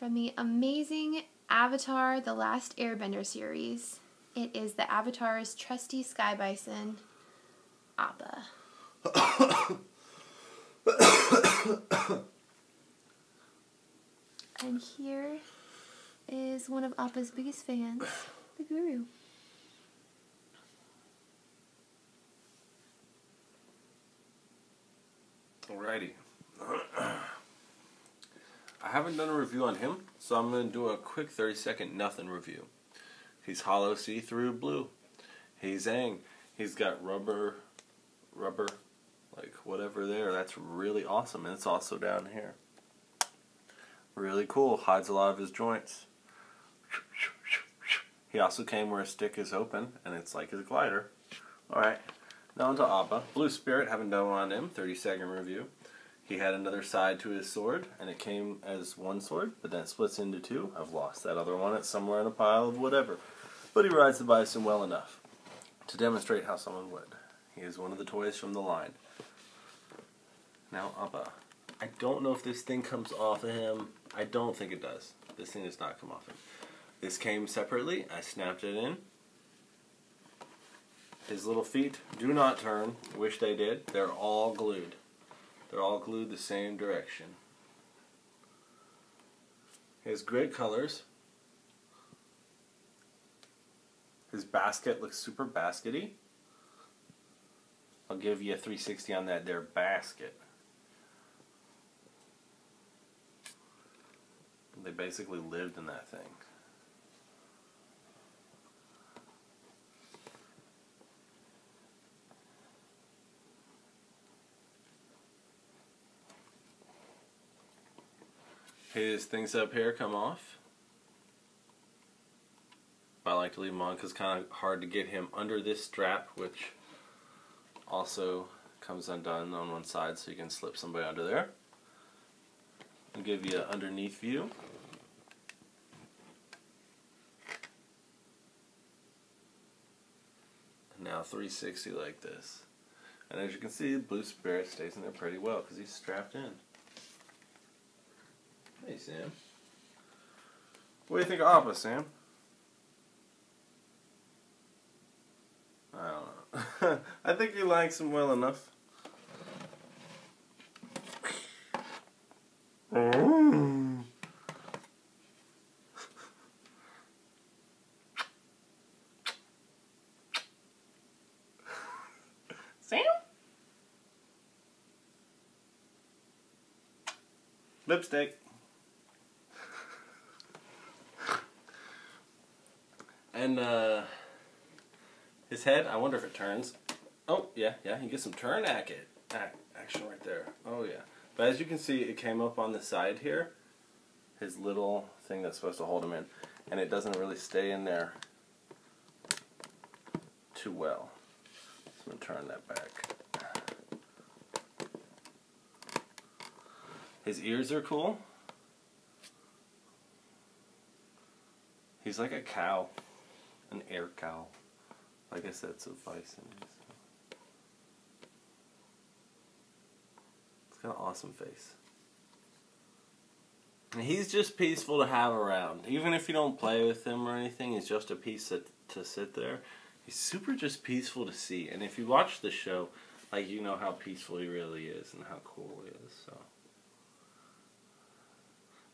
from the amazing Avatar: The Last Airbender series. It is the Avatar's trusty sky bison, Appa. And here is one of Appa's biggest fans, the Guru. Alrighty. I haven't done a review on him, so I'm going to do a quick 30-second nothing review. He's hollow see-through blue. He's Aang. He's got rubber, like whatever there. That's really awesome. And it's also down here. Really cool. Hides a lot of his joints. He also came where his stick is open, and it's like his glider. Alright. Now on to Appa. Blue Spirit, haven't done one on him. 30-second review. He had another side to his sword, and it came as one sword, but then it splits into two. I've lost that other one. It's somewhere in a pile of whatever. But he rides the bison well enough to demonstrate how someone would. He is one of the toys from the line. Now Appa. I don't know if this thing comes off of him. I don't think it does. This thing does not come off him. This came separately. I snapped it in. His little feet do not turn. Wish they did. They're all glued. They're all glued the same direction. He has great colors. His basket looks super baskety. I'll give you a 360 on that there basket. They basically lived in that thing. His things up here come off. I like to leave him on because it's kind of hard to get him under this strap, which also comes undone on one side, so you can slip somebody under there. I'll give you an underneath view. And now 360 like this. And as you can see, Blue Spirit stays in there pretty well because he's strapped in. Hey, Sam. What do you think of Appa, Sam? I don't know. I think he likes him well enough. Sam? Lipstick. And his head, I wonder if it turns. Oh, yeah, you get some turn action right there. Oh, yeah. But as you can see, it came up on the side here. His little thing that's supposed to hold him in. And it doesn't really stay in there too well. So I'm going to turn that back. His ears are cool. He's like a cow. An air cow. I guess that's a bison. It's got an awesome face. And he's just peaceful to have around. Even if you don't play with him or anything, he's just a piece to sit there. He's super just peaceful to see. And if you watch the show, like, you know how peaceful he really is and how cool he is. So.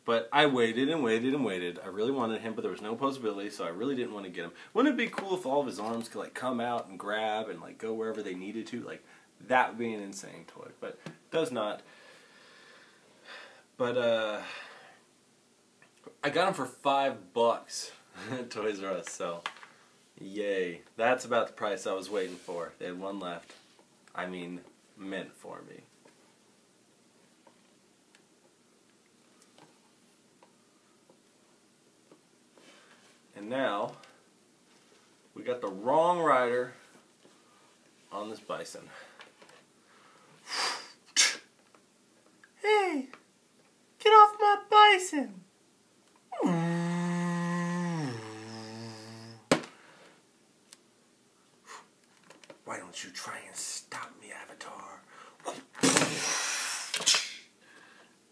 But I waited and waited and waited. I really wanted him, but there was no possibility, so I really didn't want to get him. Wouldn't it be cool if all of his arms could like come out and grab and like go wherever they needed to? Like, that would be an insane toy, but it does not. But I got him for $5 at Toys R Us, so yay. That's about the price I was waiting for. They had one left. I mean, meant for me. And now, we got the wrong rider on this bison. Hey, get off my bison! Why don't you try and stop me, Avatar?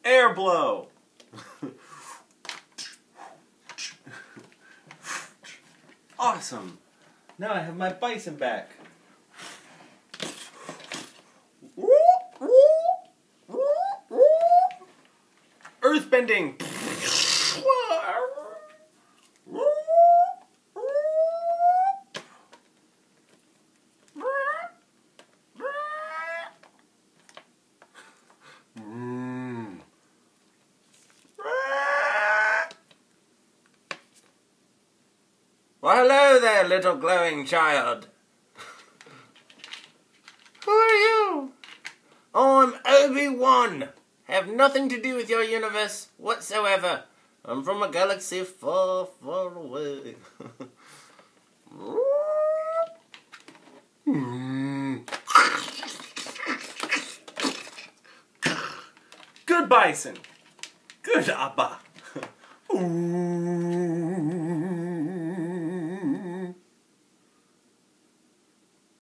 Air blow! Awesome! Now I have my bison back. Earthbending! Well, hello there, little glowing child. Who are you? Oh, I'm Obi-Wan. Have nothing to do with your universe whatsoever. I'm from a galaxy far, far away. Good bison. Good Appa. Ooh.